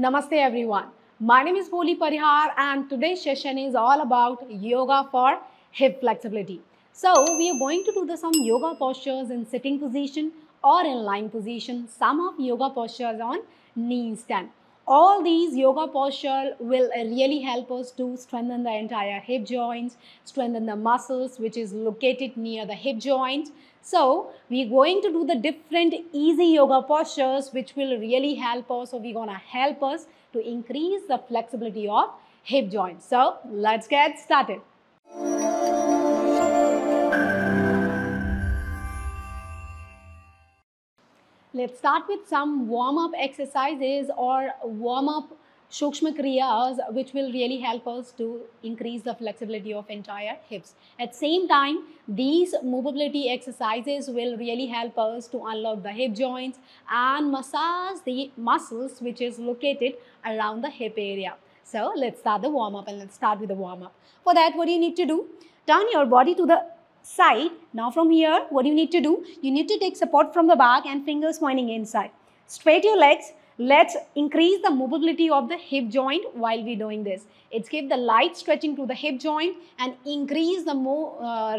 Namaste everyone. My name is Bholi Parihar and today's session is all about yoga for hip flexibility. So we are going to do some yoga postures in sitting position or in lying position. Some of yoga postures on knee stand. All these yoga postures will really help us to strengthen the entire hip joints, strengthen the muscles which is located near the hip joints. So we're going to do the different easy yoga postures which will really help us, or we're going to help us to increase the flexibility of hip joints. So let's get started. Let's start with some warm-up exercises or warm-up Shukshma Kriyas which will really help us to increase the flexibility of entire hips. At the same time, these movability exercises will really help us to unlock the hip joints and massage the muscles which is located around the hip area. So let's start the warm-up and let's start with the warm-up. For that, what do you need to do? Turn your body to the side. Now from here, what do you need to do? You need to take support from the back and fingers pointing inside. Straight your legs. Let's increase the mobility of the hip joint while we're doing this. It's give the light stretching to the hip joint and increase the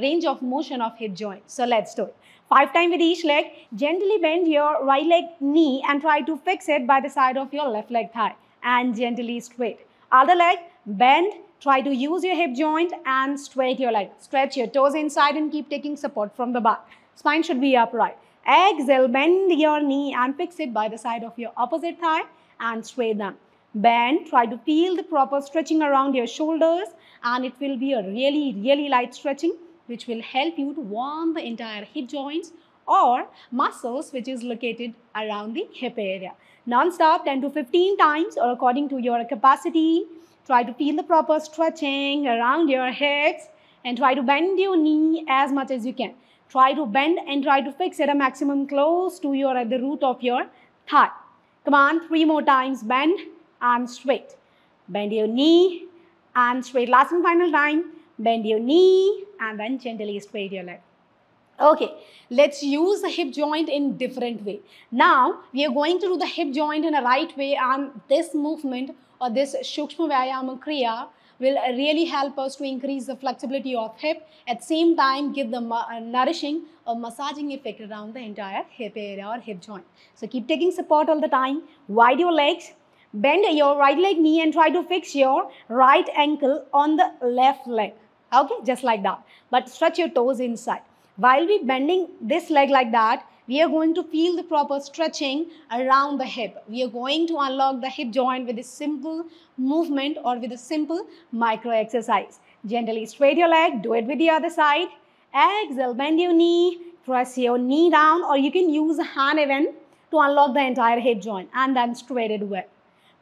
range of motion of hip joint. So let's do it. 5 times with each leg. Gently bend your right leg knee and try to fix it by the side of your left leg thigh and gently straight. Other leg, bend. Try to use your hip joint and straight your leg. Stretch your toes inside and keep taking support from the back. Spine should be upright. Exhale, bend your knee and fix it by the side of your opposite thigh and straight them. Bend, try to feel the proper stretching around your shoulders, and it will be a really light stretching which will help you to warm the entire hip joints or muscles which is located around the hip area. Non-stop 10 to 15 times or according to your capacity. Try to feel the proper stretching around your hips and try to bend your knee as much as you can. Try to bend and try to fix it a maximum close to your at the root of your thigh. Come on, 3 more times. Bend and straight. Bend your knee and straight. Last and final time. Bend your knee and then gently straight your leg. Okay, let's use the hip joint in different way. Now, we are going to do the hip joint in a right way, and this movement or this Shukshma Vyayama Kriya will really help us to increase the flexibility of hip. At the same time, give the nourishing or massaging effect around the entire hip area or hip joint. So keep taking support all the time. Wide your legs. Bend your right leg knee and try to fix your right ankle on the left leg. Okay, just like that. But stretch your toes inside. While we bending this leg like that, we are going to feel the proper stretching around the hip. We are going to unlock the hip joint with a simple movement or with a simple micro exercise. Gently straight your leg, do it with the other side. Exhale, bend your knee, press your knee down, or you can use a hand even to unlock the entire hip joint and then straight it well.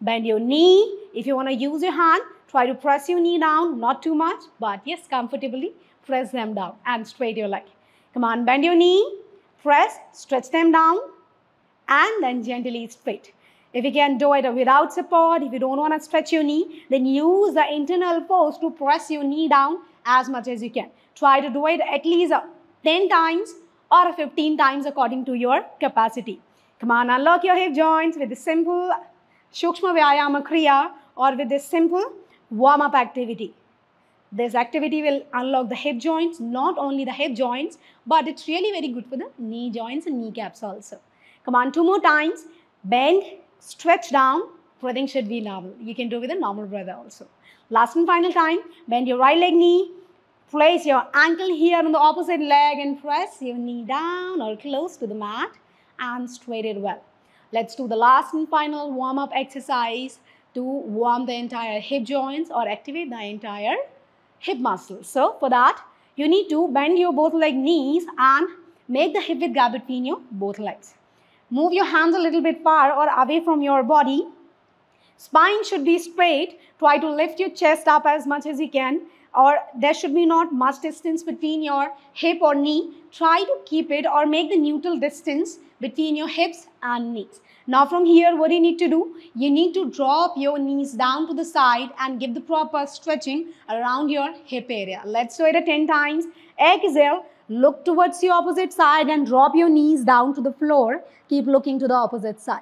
Bend your knee. If you want to use your hand, try to press your knee down, not too much, but yes, comfortably press them down and straight your leg. Come on, bend your knee, press, stretch them down, and then gently straight. If you can do it without support, if you don't want to stretch your knee, then use the internal force to press your knee down as much as you can. Try to do it at least 10 times or 15 times according to your capacity. Come on, unlock your hip joints with the simple Shukshma Vyayama Kriya or with this simple warm-up activity. This activity will unlock the hip joints, not only the hip joints, but it's really very good for the knee joints and kneecaps also. Come on, 2 more times. Bend, stretch down. Breathing should be normal. You can do with a normal breath also. Last and final time. Bend your right leg knee. Place your ankle here on the opposite leg and press your knee down or close to the mat and straight it well. Let's do the last and final warm-up exercise to warm the entire hip joints or activate the entire hip muscles. So for that, you need to bend your both leg knees and make the hip width gap between your both legs. Move your hands a little bit far or away from your body. Spine should be straight. Try to lift your chest up as much as you can, or there should be not much distance between your hip or knee. Try to keep it or make the neutral distance between your hips and knees. Now from here, what do you need to do? You need to drop your knees down to the side and give the proper stretching around your hip area. Let's do it 10 times. Exhale, look towards the opposite side and drop your knees down to the floor. Keep looking to the opposite side.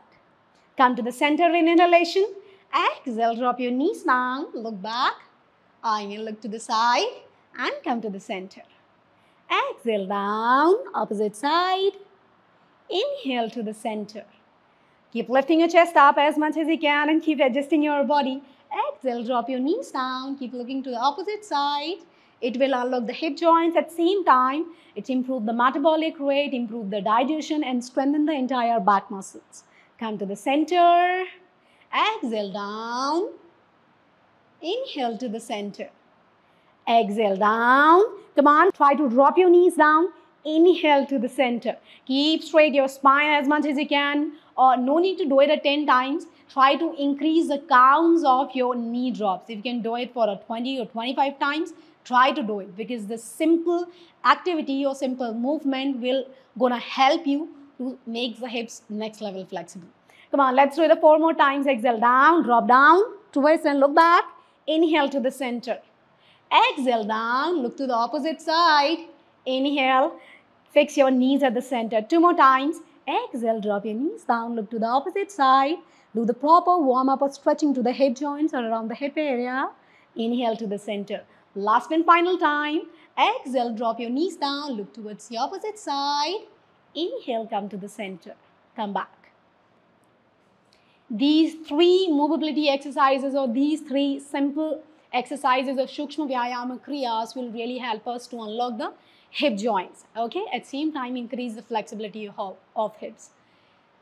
Come to the center in inhalation. Exhale, drop your knees down, look back. Inhale, look to the side and come to the center. Exhale, down, opposite side. Inhale to the center. Keep lifting your chest up as much as you can and keep adjusting your body. Exhale, drop your knees down, keep looking to the opposite side. It will unlock the hip joints at the same time. It improves the metabolic rate, improve the digestion and strengthen the entire back muscles. Come to the center. Exhale, down. Inhale to the center. Exhale, down. Come on, try to drop your knees down. Inhale to the center. Keep straight your spine as much as you can. Or no need to do it at 10 times. Try to increase the counts of your knee drops. If you can do it for a 20 or 25 times, try to do it, because the simple activity or simple movement will gonna help you to make the hips next level flexible. Come on, let's do it 4 more times. Exhale, down, drop down, twist and look back. Inhale to the center. Exhale, down, look to the opposite side. Inhale, fix your knees at the center. 2 more times. Exhale, drop your knees down, look to the opposite side. Do the proper warm-up or stretching to the hip joints or around the hip area. Inhale to the center. Last and final time. Exhale, drop your knees down, look towards the opposite side. Inhale, come to the center. Come back. These 3 movability exercises or these 3 simple exercises of Sukshma Vyayama Kriyas will really help us to unlock the hip joints. Okay, at the same time increase the flexibility of hips.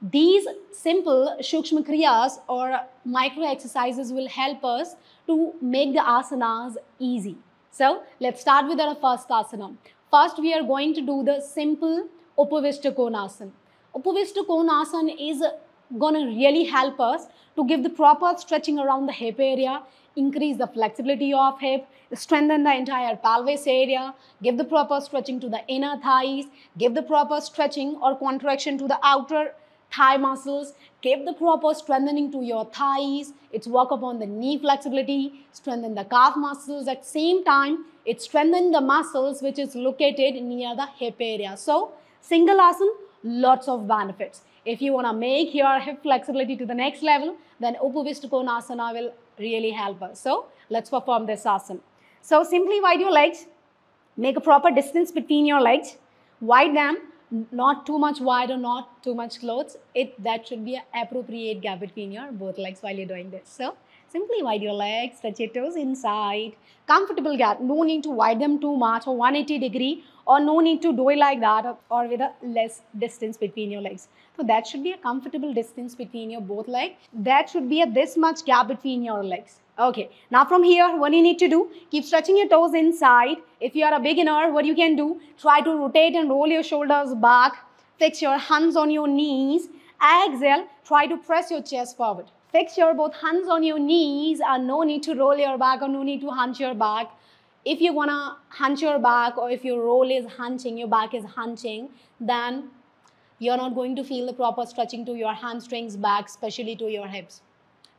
These simple Sukshma Kriyas or micro exercises will help us to make the asanas easy. So let's start with our first asana. First we are going to do the simple Upavishta Konasana. Upavishta Konasana is going to really help us to give the proper stretching around the hip area, increase the flexibility of hip, strengthen the entire pelvis area, give the proper stretching to the inner thighs, give the proper stretching or contraction to the outer thigh muscles, give the proper strengthening to your thighs. It's work upon the knee flexibility, strengthen the calf muscles. At the same time, it strengthens the muscles which is located near the hip area. So, single asana, lots of benefits. If you want to make your hip flexibility to the next level, then Upavishta Konasana will really help us. So, let's perform this asana. So, simply wide your legs. Make a proper distance between your legs. Wide them, not too much wide or not too much close. That should be an appropriate gap between your both legs while you're doing this. So, simply wide your legs, stretch your toes inside. Comfortable gap. No need to wide them too much or 180 degree, or no need to do it like that or with a less distance between your legs. So that should be a comfortable distance between your both legs. That should be this much gap between your legs. Okay, now from here, what you need to do, keep stretching your toes inside. If you are a beginner, what you can do, try to rotate and roll your shoulders back. Fix your hands on your knees. Exhale, try to press your chest forward. Fix your both hands on your knees and no need to roll your back or no need to hunch your back. If you want to hunch your back or if your roll is hunching, your back is hunching, then you're not going to feel the proper stretching to your hamstrings back, especially to your hips.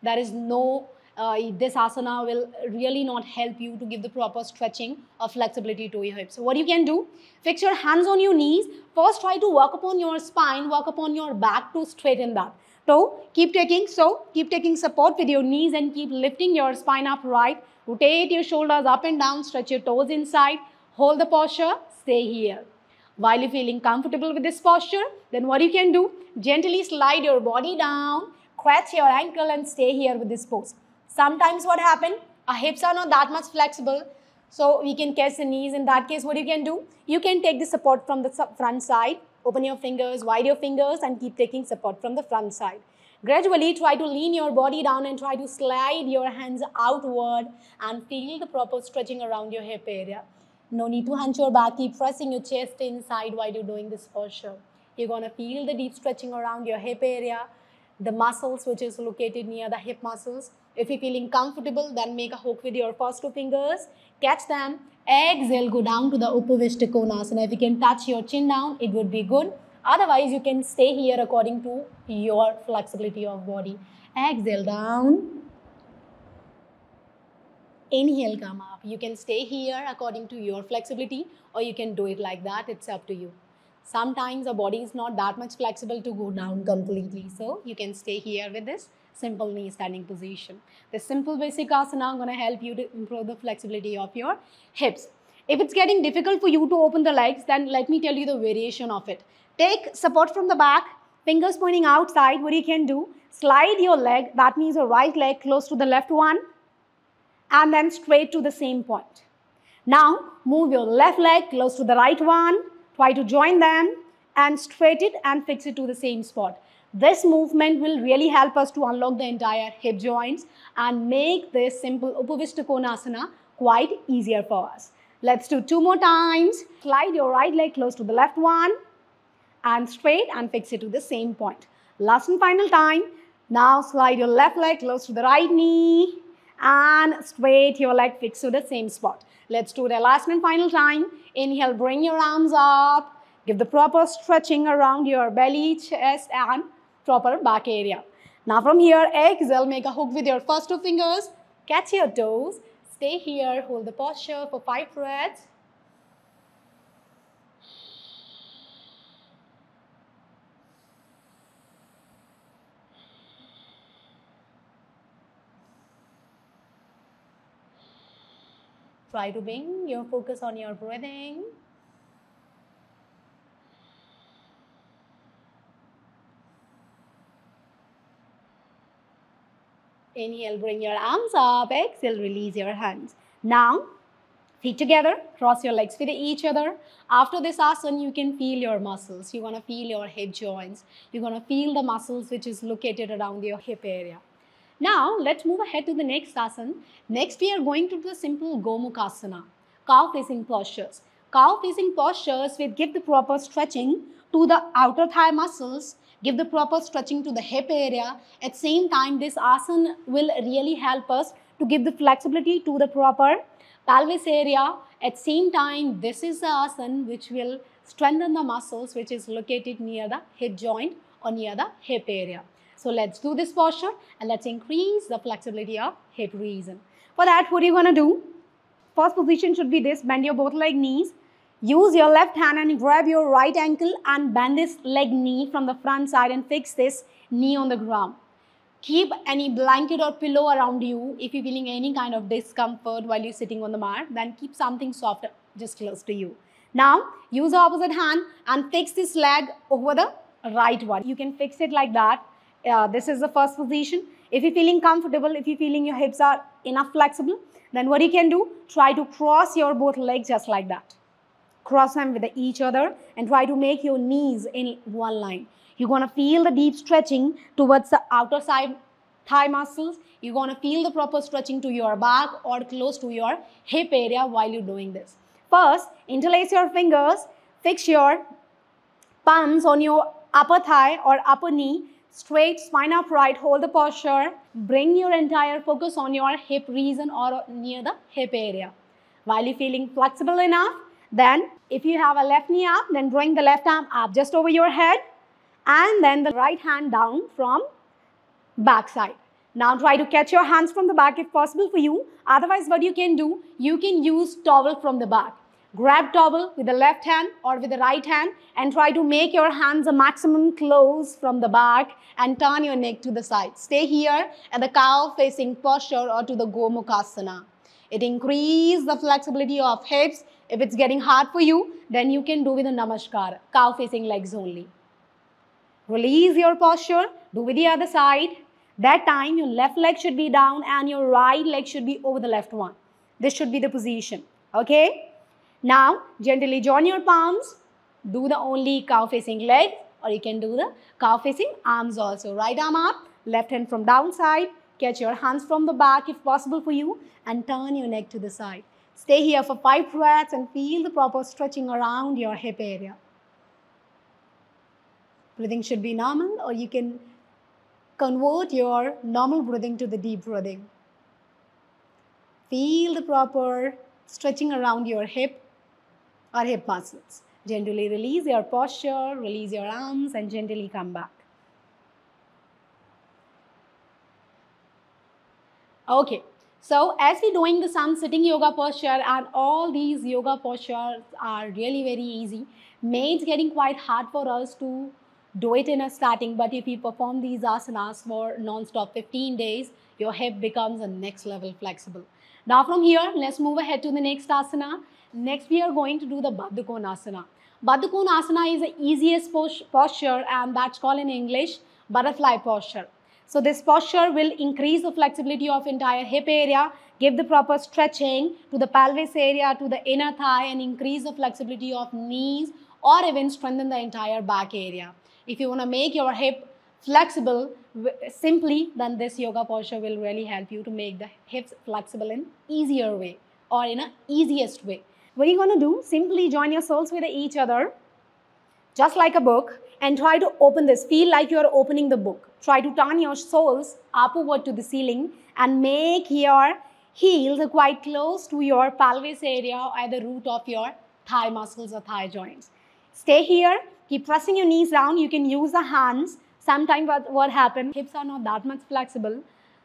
There is no, this asana will really not help you to give the proper stretching or flexibility to your hips. So what you can do, fix your hands on your knees. First try to work upon your spine, work upon your back to straighten that. So keep taking support with your knees and keep lifting your spine upright. Rotate your shoulders up and down, stretch your toes inside, hold the posture, stay here. While you're feeling comfortable with this posture, then what you can do, gently slide your body down, crunch your ankle and stay here with this pose. Sometimes what happens, our hips are not that much flexible, so we can catch the knees. In that case, what you can do, you can take the support from the front side, open your fingers, wide your fingers and keep taking support from the front side. Gradually try to lean your body down and try to slide your hands outward and feel the proper stretching around your hip area. No need to hunch your back, keep pressing your chest inside while you're doing this posture. You're going to feel the deep stretching around your hip area, the muscles which is located near the hip muscles. If you're feeling comfortable, then make a hook with your first 2 fingers, catch them, exhale, go down to the Upavishta Konasana. If you can touch your chin down, it would be good. Otherwise, you can stay here according to your flexibility of body. Exhale down. Inhale, come up. You can stay here according to your flexibility or you can do it like that. It's up to you. Sometimes the body is not that much flexible to go down completely. So you can stay here with this. simple knee standing position. This simple basic asana is going to help you to improve the flexibility of your hips. If it's getting difficult for you to open the legs, then let me tell you the variation of it. Take support from the back, fingers pointing outside. What you can do, slide your leg, that means your right leg close to the left one, and then straight to the same point. Now, move your left leg close to the right one, try to join them, and straight it and fix it to the same spot. This movement will really help us to unlock the entire hip joints and make this simple Upavishta Konasana quite easier for us. Let's do 2 more times. Slide your right leg close to the left one and straight and fix it to the same point. Last and final time. Now slide your left leg close to the right knee and straight your leg fixed to the same spot. Let's do the last and final time. Inhale, bring your arms up. Give the proper stretching around your belly, chest and proper back area. Now from here, exhale, make a hook with your first 2 fingers. Catch your toes. Stay here, hold the posture for 5 breaths. Try to bring your focus on your breathing. Inhale, bring your arms up. Exhale, release your hands. Now, feet together, cross your legs with each other. After this asana, you can feel your muscles. You're going to feel your hip joints. You're going to feel the muscles which is located around your hip area. Now, let's move ahead to the next asana. Next, we are going to do the simple Gomukhasana, cow-facing postures. Cow-facing postures will give the proper stretching to the outer thigh muscles, give the proper stretching to the hip area. At the same time, this asana will really help us to give the flexibility to the proper pelvis area. At the same time, this is the asana which will strengthen the muscles which is located near the hip joint or near the hip area. So let's do this posture and let's increase the flexibility of hip region. For that, what are you going to do? First position should be this, bend your both leg knees. Use your left hand and grab your right ankle and bend this leg knee from the front side and fix this knee on the ground. Keep any blanket or pillow around you. If you're feeling any kind of discomfort while you're sitting on the mat, then keep something soft just close to you. Now, use the opposite hand and fix this leg over the right one. You can fix it like that. This is the first position. If you're feeling comfortable, if you're feeling your hips are enough flexible, then what you can do, try to cross your both legs just like that. Cross them with each other and try to make your knees in one line. You're going to feel the deep stretching towards the outer side thigh muscles. You're going to feel the proper stretching to your back or close to your hip area while you're doing this. First, interlace your fingers, fix your palms on your upper thigh or upper knee, straight, spine upright, hold the posture. Bring your entire focus on your hip region or near the hip area. While you're feeling flexible enough, then if you have a left knee up, then bring the left arm up just over your head and then the right hand down from back side. Now try to catch your hands from the back if possible for you. Otherwise, what you can do, you can use towel from the back. Grab towel with the left hand or with the right hand and try to make your hands a maximum close from the back and turn your neck to the side. Stay here at the cow facing posture or to the Gomukhasana. It increases the flexibility of hips. If it's getting hard for you, then you can do with a Namaskar, cow facing legs only. Release your posture, do with the other side. That time your left leg should be down and your right leg should be over the left one. This should be the position, okay? Now, gently join your palms, do the only cow facing leg or you can do the cow facing arms also. Right arm up, left hand from downside, catch your hands from the back if possible for you and turn your neck to the side. Stay here for 5 breaths and feel the proper stretching around your hip area. Breathing should be normal or you can convert your normal breathing to the deep breathing. Feel the proper stretching around your hip or hip muscles. Gently release your posture, release your arms and gently come back. Okay. So as we're doing the sun sitting yoga posture and all these yoga postures are really very easy, it's getting quite hard for us to do it in a starting, but if you perform these asanas for non-stop 15 days, your hip becomes a next level flexible. Now from here, let's move ahead to the next asana. Next, we are going to do the Baddha Konasana. Baddha Konasana is the easiest posture, and that's called in English butterfly posture. So this posture will increase the flexibility of entire hip area, give the proper stretching to the pelvis area, to the inner thigh, and increase the flexibility of knees, or even strengthen the entire back area. If you want to make your hip flexible simply, then this yoga posture will really help you to make the hips flexible in easier way or in a easiest way. What are you going to do? Simply join your soles with each other, just like a book, and try to open this. Feel like you are opening the book. Try to turn your soles upward to the ceiling and make your heels quite close to your pelvis area or at the root of your thigh muscles or thigh joints. Stay here. Keep pressing your knees down. You can use the hands. Sometimes what happens, hips are not that much flexible.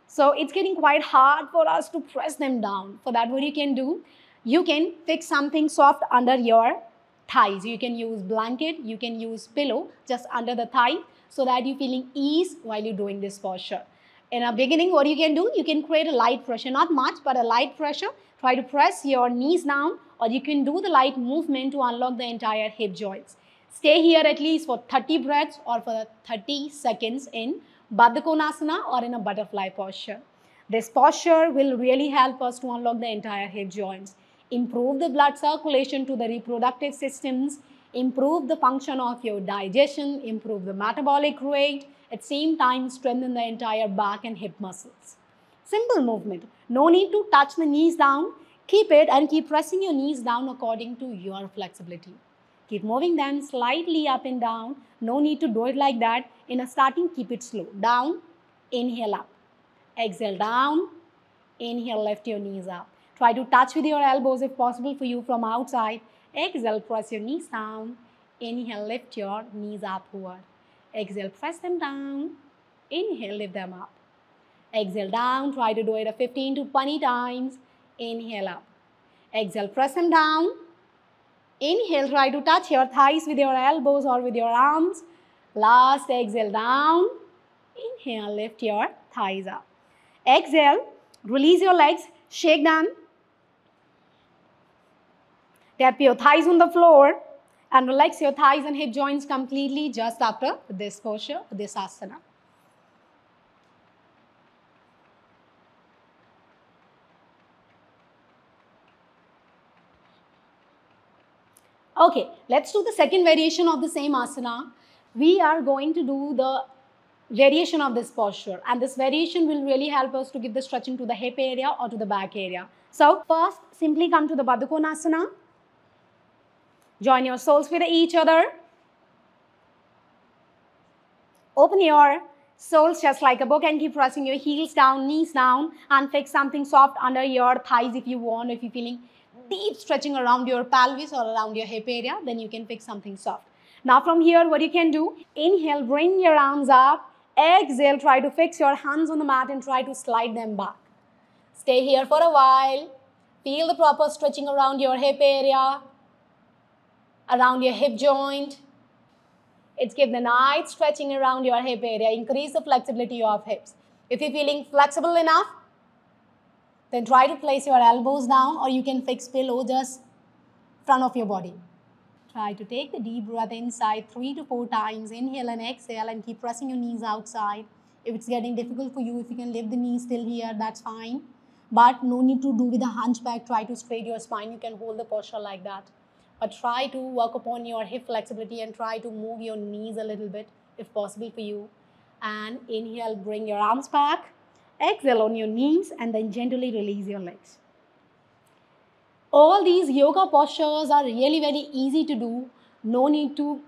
So it's getting quite hard for us to press them down. For that, what you can do, you can fix something soft under your thighs. You can use blanket, you can use pillow just under the thigh so that you're feeling ease while you're doing this posture. In the beginning, what you can do, you can create a light pressure, not much, but a light pressure. Try to press your knees down, or you can do the light movement to unlock the entire hip joints. Stay here at least for 30 breaths or for 30 seconds in Baddha Konasana or in a butterfly posture. This posture will really help us to unlock the entire hip joints, improve the blood circulation to the reproductive systems, improve the function of your digestion, improve the metabolic rate, at the same time strengthen the entire back and hip muscles. Simple movement. No need to touch the knees down. Keep it and keep pressing your knees down according to your flexibility. Keep moving them slightly up and down. No need to do it like that. In a starting, keep it slow. Down, inhale up. Exhale down, inhale, lift your knees up. Try to touch with your elbows if possible for you from outside. Exhale, press your knees down. Inhale, lift your knees upward. Exhale, press them down. Inhale, lift them up. Exhale down, try to do it 15 to 20 times. Inhale up. Exhale, press them down. Inhale, try to touch your thighs with your elbows or with your arms. Last, exhale down. Inhale, lift your thighs up. Exhale, release your legs, shake them. Tap your thighs on the floor and relax your thighs and hip joints completely just after this posture, this asana. Okay, let's do the second variation of the same asana. We are going to do the variation of this posture, and this variation will really help us to give the stretching to the hip area or to the back area. So first, simply come to the Baddha Konasana. Join your soles with each other. Open your soles just like a book and keep pressing your heels down, knees down, and fix something soft under your thighs if you want. If you're feeling deep stretching around your pelvis or around your hip area, then you can fix something soft. Now from here, what you can do, inhale, bring your arms up. Exhale, try to fix your hands on the mat and try to slide them back. Stay here for a while. Feel the proper stretching around your hip area, around your hip joint. It's give the nice stretching around your hip area. Increase the flexibility of hips. If you're feeling flexible enough, then try to place your elbows down, or you can fix pillow just front of your body. Try to take the deep breath inside 3 to 4 times. Inhale and exhale and keep pressing your knees outside. If it's getting difficult for you, if you can lift the knees still here, that's fine. But no need to do with a hunchback. Try to straighten your spine. You can hold the posture like that. But try to work upon your hip flexibility and try to move your knees a little bit if possible for you. And inhale, bring your arms back. Exhale on your knees and then gently release your legs. All these yoga postures are really very easy to do. No need to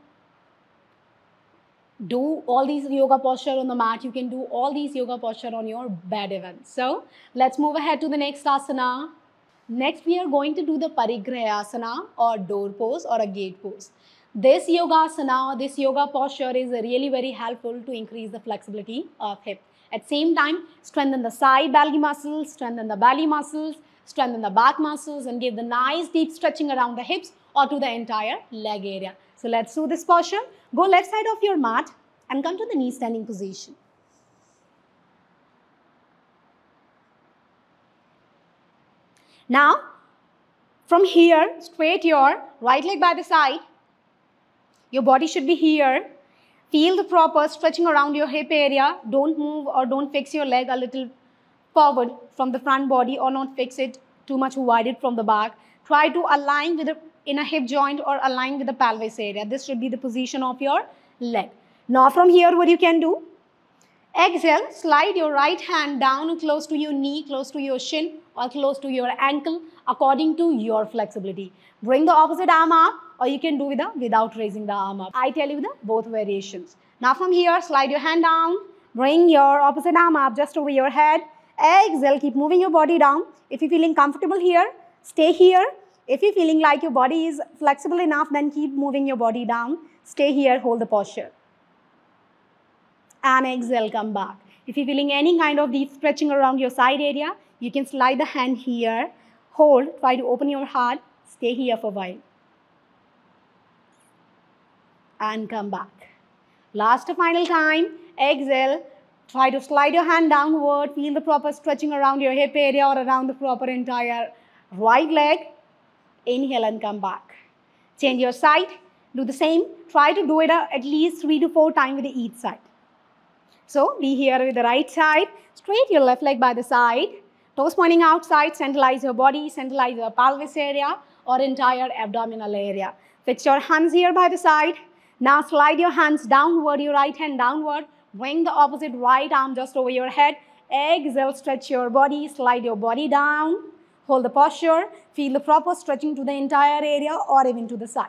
do all these yoga postures on the mat. You can do all these yoga postures on your bed even. So let's move ahead to the next asana. Next, we are going to do the Parigrahasana or door pose or a gate pose. This yoga asana, this yoga posture is really very helpful to increase the flexibility of hip. At the same time, strengthen the side belly muscles, strengthen the belly muscles, strengthen the back muscles, and give the nice deep stretching around the hips or to the entire leg area. So let's do this posture. Go left side of your mat and come to the knee standing position. Now, from here, straight your right leg by the side. Your body should be here. Feel the proper stretching around your hip area. Don't move or don't fix your leg a little forward from the front body or not fix it too much wide from the back. Try to align with the inner hip joint or align with the pelvis area. This should be the position of your leg. Now from here, what you can do? Exhale, slide your right hand down close to your knee, close to your shin or close to your ankle according to your flexibility. Bring the opposite arm up or you can do without raising the arm up. I tell you the both variations. Now from here, slide your hand down, bring your opposite arm up just over your head. Exhale, keep moving your body down. If you're feeling comfortable here, stay here. If you're feeling like your body is flexible enough, then keep moving your body down. Stay here, hold the posture. And exhale, come back. If you're feeling any kind of deep stretching around your side area, you can slide the hand here, hold, try to open your heart, stay here for a while. And come back. Last final time, exhale, try to slide your hand downward, feel the proper stretching around your hip area or around the proper entire right leg. Inhale and come back. Change your side, do the same. Try to do it at least 3 to 4 times with each side. So, be here with the right side, straight your left leg by the side, toes pointing outside, centralize your body, centralize your pelvis area or entire abdominal area. Fix your hands here by the side. Now slide your hands downward, your right hand downward, bring the opposite right arm just over your head. Exhale, stretch your body, slide your body down, hold the posture, feel the proper stretching to the entire area or even to the side.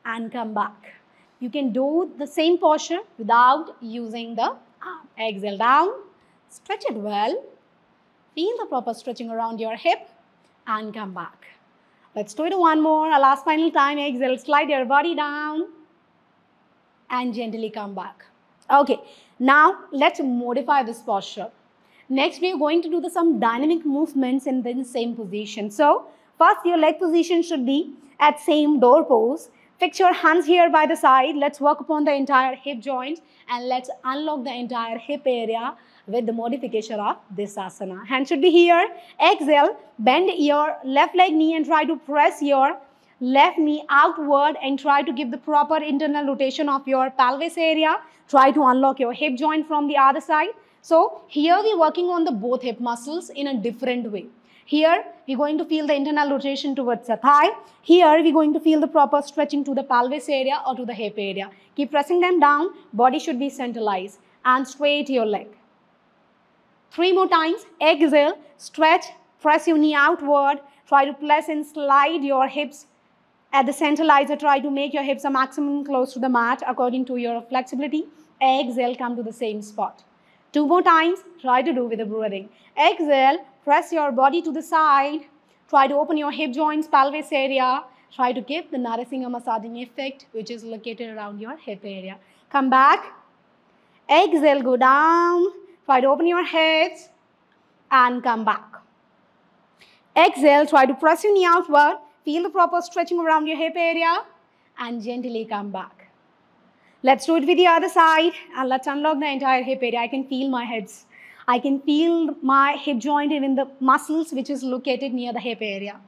And come back. You can do the same posture without using the arm. Exhale down, stretch it well. Feel the proper stretching around your hip and come back. Let's do it one more. A last final time. Exhale, slide your body down and gently come back. Okay, now let's modify this posture. Next, we are going to do some dynamic movements in the same position. So, first your leg position should be at same door pose. Fix your hands here by the side. Let's work upon the entire hip joints and let's unlock the entire hip area with the modification of this asana. Hand should be here. Exhale, bend your left leg knee and try to press your left knee outward and try to give the proper internal rotation of your pelvis area. Try to unlock your hip joint from the other side. So here we're working on the both hip muscles in a different way. Here, we're going to feel the internal rotation towards the thigh. Here, we're going to feel the proper stretching to the pelvis area or to the hip area. Keep pressing them down. Body should be centralized. And straight your leg. 3 more times. Exhale, stretch, press your knee outward. Try to press and slide your hips at the centralizer. Try to make your hips a maximum close to the mat according to your flexibility. Exhale, come to the same spot. 2 more times. Try to do with the breathing. Exhale. Press your body to the side. Try to open your hip joints, pelvis area. Try to give the nourishing or massaging effect which is located around your hip area. Come back. Exhale, go down. Try to open your hips and come back. Exhale, try to press your knee outward. Feel the proper stretching around your hip area and gently come back. Let's do it with the other side and let's unlock the entire hip area. I can feel my hips. I can feel my hip joint, even the muscles which is located near the hip area.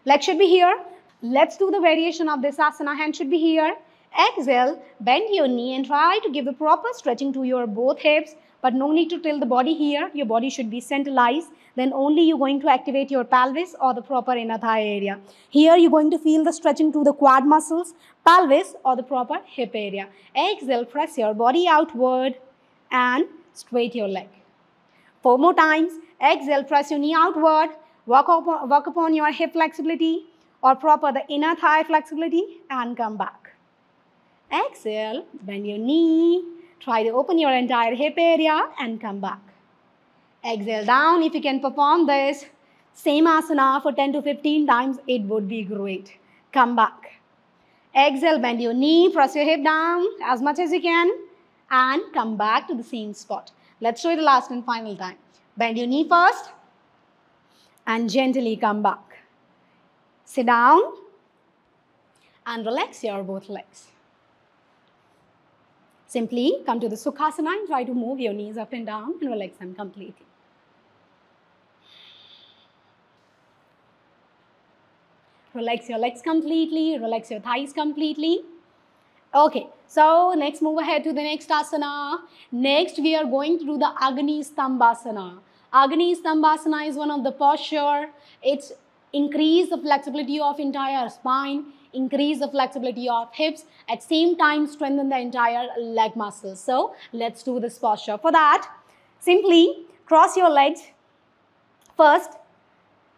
Leg should be here. Let's do the variation of this asana. Hand should be here. Exhale, bend your knee and try to give the proper stretching to your both hips. But no need to tilt the body here. Your body should be centralized. Then only you're going to activate your pelvis or the proper inner thigh area. Here you're going to feel the stretching to the quad muscles, pelvis or the proper hip area. Exhale, press your body outward and straight your leg. 4 more times. Exhale, press your knee outward. Work upon your hip flexibility or proper the inner thigh flexibility and come back. Exhale, bend your knee. Try to open your entire hip area and come back. Exhale down. If you can perform this same asana for 10 to 15 times, it would be great. Come back. Exhale, bend your knee. Press your hip down as much as you can and come back to the same spot. Let's show you the last and final time. Bend your knee first and gently come back. Sit down and relax your both legs. Simply come to the Sukhasana and try to move your knees up and down and relax them completely. Relax your legs completely, relax your thighs completely. Okay, so next move ahead to the next asana. Next we are going to do the Agni Stambhasana. Agni Stambhasana is one of the posture. It's increase the flexibility of entire spine, increase the flexibility of hips, at same time strengthen the entire leg muscles. So let's do this posture. For that, simply cross your legs first,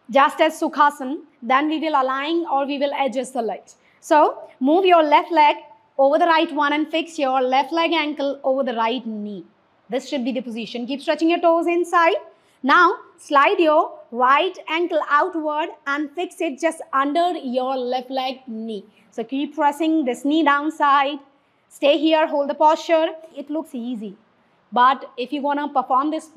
just as Sukhasana, then we will align or we will adjust the legs. So move your left leg over the right one and fix your left leg ankle over the right knee. This should be the position. Keep stretching your toes inside. Now slide your right ankle outward and fix it just under your left leg knee. So keep pressing this knee downside. Stay here, hold the posture. It looks easy, but if you want to perform this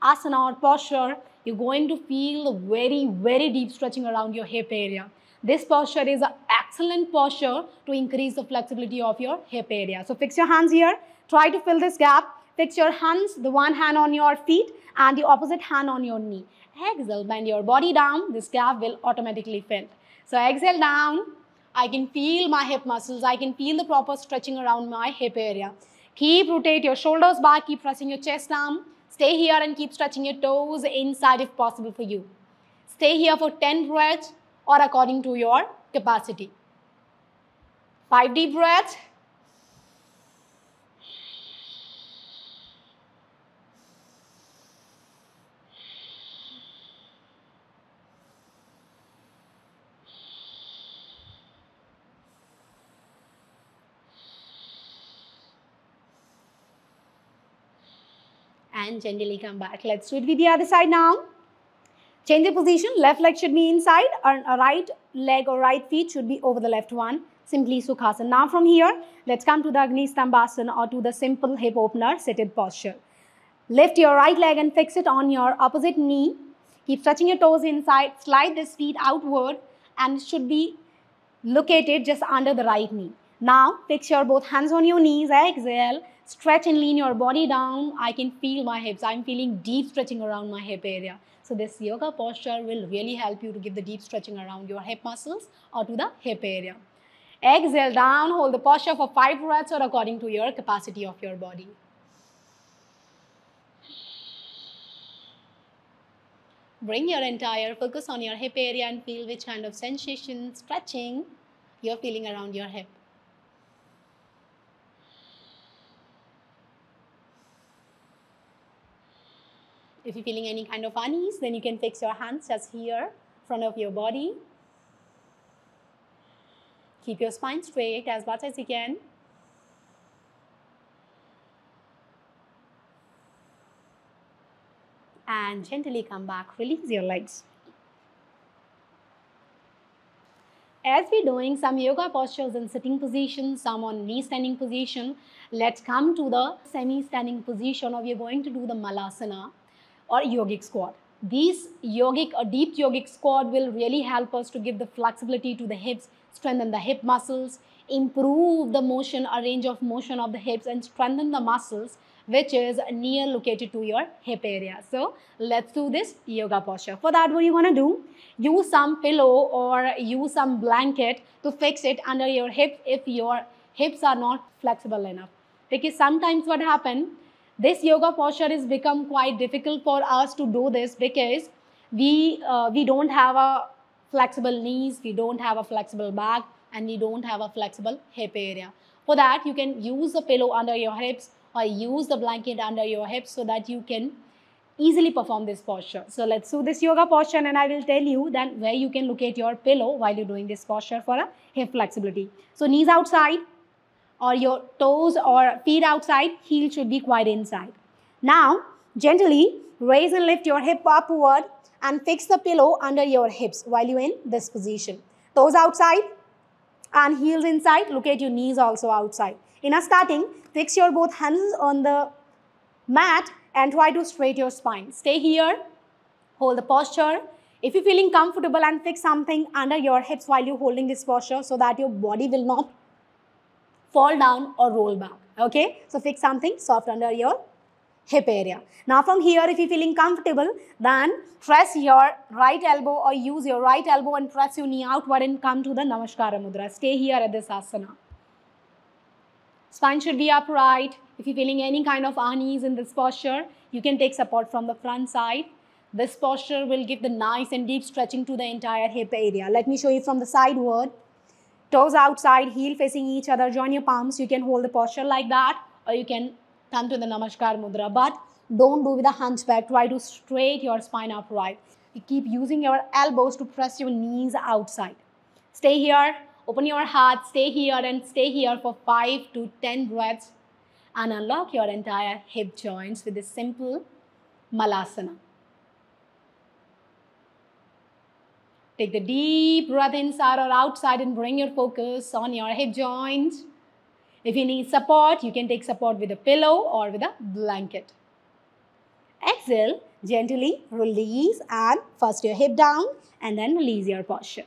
asana or posture, you're going to feel very, very deep stretching around your hip area. This posture is an excellent posture to increase the flexibility of your hip area. So fix your hands here. Try to fill this gap. Fix your hands, the one hand on your feet and the opposite hand on your knee. Exhale, bend your body down. This gap will automatically fill. So exhale down. I can feel my hip muscles. I can feel the proper stretching around my hip area. Keep rotate your shoulders back. Keep pressing your chest down. Stay here and keep stretching your toes inside if possible for you. Stay here for 10 breaths or according to your capacity. 5 deep breaths. And gently come back. Let's do it with the other side now. Change the position. Left leg should be inside and a right leg or right feet should be over the left one. Simply Sukhasana. Now from here, let's come to the Agni Stambhasana or to the simple hip opener seated posture. Lift your right leg and fix it on your opposite knee. Keep stretching your toes inside. Slide this feet outward and it should be located just under the right knee. Now fix your both hands on your knees. Exhale. Stretch and lean your body down. I can feel my hips. I'm feeling deep stretching around my hip area. So this yoga posture will really help you to give the deep stretching around your hip muscles or to the hip area. Exhale down. Hold the posture for 5 breaths or according to your capacity of your body. Bring your entire focus on your hip area and feel which kind of sensation, stretching you're feeling around your hip. If you're feeling any kind of unease, then you can fix your hands just here, front of your body. Keep your spine straight as much as you can. And gently come back, release your legs. As we're doing some yoga postures in sitting position, some on knee standing position, let's come to the semi-standing position, or we're going to do the Malasana or yogic squat. These yogic or deep yogic squat will really help us to give the flexibility to the hips, strengthen the hip muscles, improve the motion or range of motion of the hips and strengthen the muscles which is near located to your hip area. So let's do this yoga posture. For that, what you want to do, use some pillow or use some blanket to fix it under your hips if your hips are not flexible enough. Because sometimes what happens, this yoga posture has become quite difficult for us to do this because we don't have a flexible knees, we don't have a flexible back, and we don't have a flexible hip area. For that, you can use a pillow under your hips or use the blanket under your hips so that you can easily perform this posture. So let's do this yoga posture and I will tell you then where you can locate your pillow while you're doing this posture for a hip flexibility. So knees outside or your toes or feet outside, heel should be quite inside. Now gently raise and lift your hip upward and fix the pillow under your hips while you're in this position. Toes outside and heels inside, locate your knees also outside. In a starting, fix your both hands on the mat and try to straighten your spine. Stay here, hold the posture. If you're feeling comfortable, and fix something under your hips while you're holding this posture so that your body will not fall down or roll back. Okay? So fix something soft under your hip area. Now from here, if you're feeling comfortable, then press your right elbow or use your right elbow and press your knee outward and come to the Namaskara Mudra. Stay here at this asana. Spine should be upright. If you're feeling any kind of unease in this posture, you can take support from the front side. This posture will give the nice and deep stretching to the entire hip area. Let me show you from the sideward. Toes outside, heel facing each other, join your palms. You can hold the posture like that, or you can come to the Namaskar Mudra. But don't do with a hunchback. Try to straight your spine upright. You keep using your elbows to press your knees outside. Stay here. Open your heart. Stay here and stay here for 5 to 10 breaths. And unlock your entire hip joints with this simple Malasana. Take the deep breath inside or outside and bring your focus on your hip joints. If you need support, you can take support with a pillow or with a blanket. Exhale, gently release and first your hip down and then release your posture.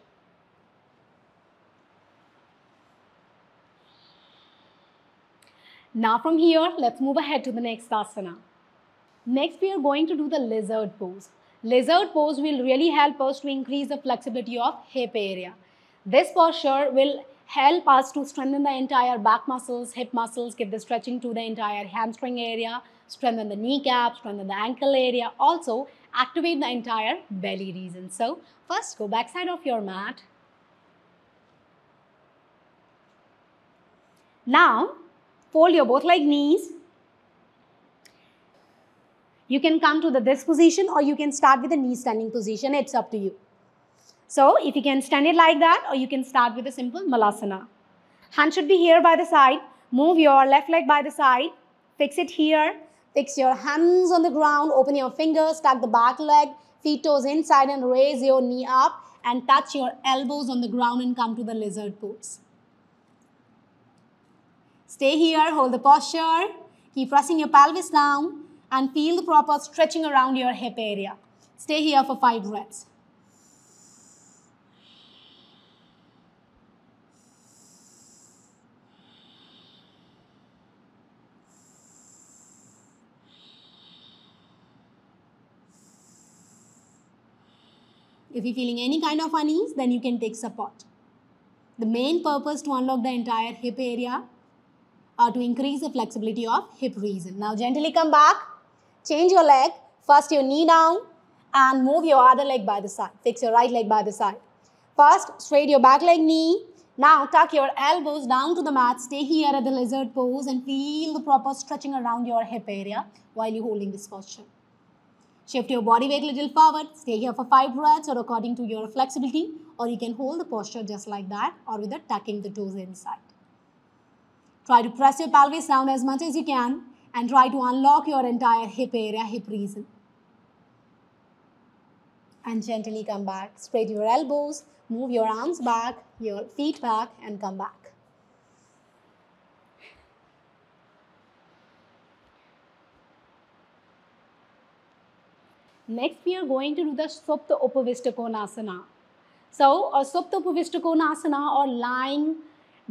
Now from here, let's move ahead to the next asana. Next, we are going to do the lizard pose. Lizard pose will really help us to increase the flexibility of hip area. This posture will help us to strengthen the entire back muscles, hip muscles, give the stretching to the entire hamstring area, strengthen the kneecap, strengthen the ankle area, also activate the entire belly region. So first go backside of your mat. Now fold your both leg knees. You can come to this position or you can start with the knee standing position. It's up to you. So if you can stand it like that or you can start with a simple Malasana. Hand should be here by the side. Move your left leg by the side. Fix it here. Fix your hands on the ground. Open your fingers. Tuck the back leg. Feet toes inside and raise your knee up. And touch your elbows on the ground and come to the lizard pose. Stay here. Hold the posture. Keep pressing your pelvis down. And feel the proper stretching around your hip area. Stay here for 5 breaths. If you're feeling any kind of unease, then you can take support. The main purpose to unlock the entire hip area or to increase the flexibility of hip region. Now gently come back. Change your leg. First your knee down and move your other leg by the side. Fix your right leg by the side. First, straight your back leg knee. Now tuck your elbows down to the mat. Stay here at the lizard pose and feel the proper stretching around your hip area while you're holding this posture. Shift your body weight a little forward. Stay here for 5 breaths or according to your flexibility, or you can hold the posture just like that or with the tucking the toes inside. Try to press your pelvis down as much as you can and try to unlock your entire hip area, hip region. And gently come back. Straight your elbows, move your arms back, your feet back and come back. Next, we are going to do the Supta Upavishta Konasana. So, Supta Upavishta Konasana or lying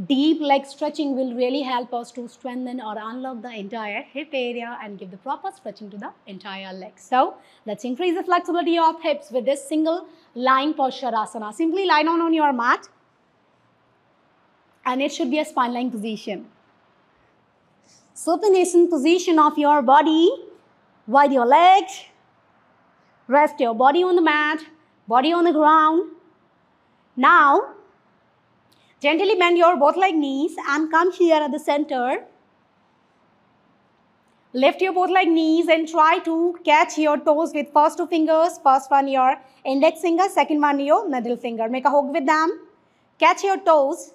deep leg stretching will really help us to strengthen or unlock the entire hip area and give the proper stretching to the entire leg. So, let's increase the flexibility of hips with this single lying posture asana. Simply lie down on your mat and it should be a spine lying position. Supination position of your body. Wide your legs. Rest your body on the mat, body on the ground. Now, gently bend your both leg knees and come here at the center. Lift your both leg knees and try to catch your toes with first 2 fingers. First one your index finger, second one your middle finger. Make a hook with them. Catch your toes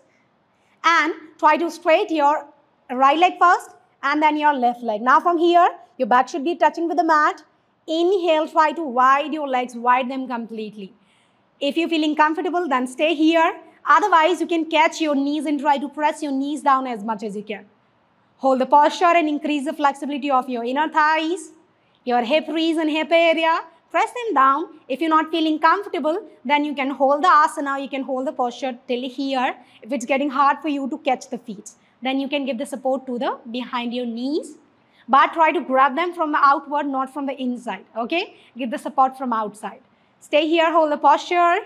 and try to straight your right leg first and then your left leg. Now from here, your back should be touching with the mat. Inhale, try to wide your legs, wide them completely. If you're feeling comfortable, then stay here. Otherwise, you can catch your knees and try to press your knees down as much as you can. Hold the posture and increase the flexibility of your inner thighs, your hip region, hip area. Press them down. If you're not feeling comfortable, then you can hold the asana, you can hold the posture till here. If it's getting hard for you to catch the feet, then you can give the support to the behind your knees. But try to grab them from the outward, not from the inside, okay? Give the support from outside. Stay here, hold the posture,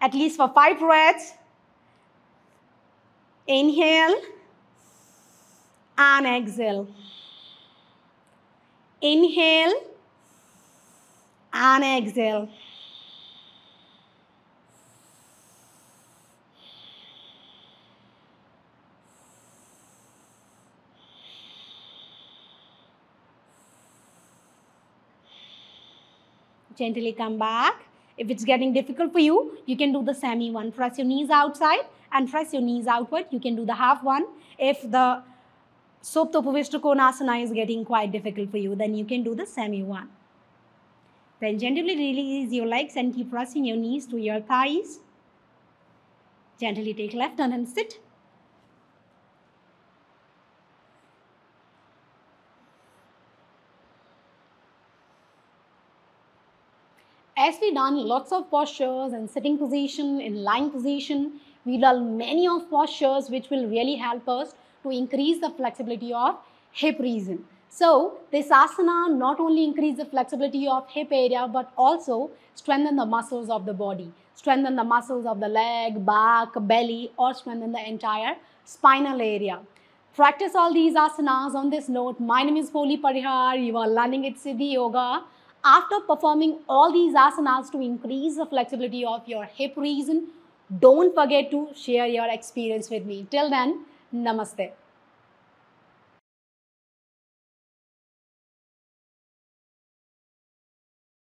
at least for 5 breaths. Inhale and exhale. Inhale and exhale. Gently come back. If it's getting difficult for you, you can do the semi one. Press your knees outside and press your knees outward. You can do the half one. If the Supta Upavishta Konasana is getting quite difficult for you, then you can do the semi one. Then gently release your legs and keep pressing your knees to your thighs. Gently take left turn and sit. As we done lots of postures in sitting position, in lying position, we learn many of postures which will really help us to increase the flexibility of hip region. So this asana not only increase the flexibility of hip area but also strengthen the muscles of the body, strengthen the muscles of the leg, back, belly, or strengthen the entire spinal area. Practice all these asanas. On this note, my name is Bholi Parihar. You are learning at Siddhi Yoga. After performing all these asanas to increase the flexibility of your hip region, don't forget to share your experience with me. Till then, namaste.